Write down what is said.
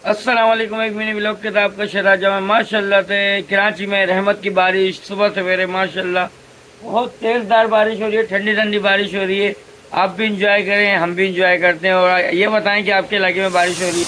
अस्सलाम वालेकुम। एक मिनी व्लॉग के साथ आपका शहजाद है। माशाल्लाह से कराची में रहमत की बारिश सुबह सवेरे माशाल्लाह बहुत तेज़दार बारिश हो रही है, ठंडी ठंडी बारिश हो रही है। आप भी इंजॉय करें, हम भी इंजॉय करते हैं। और ये बताएं कि आपके इलाके में बारिश हो रही है।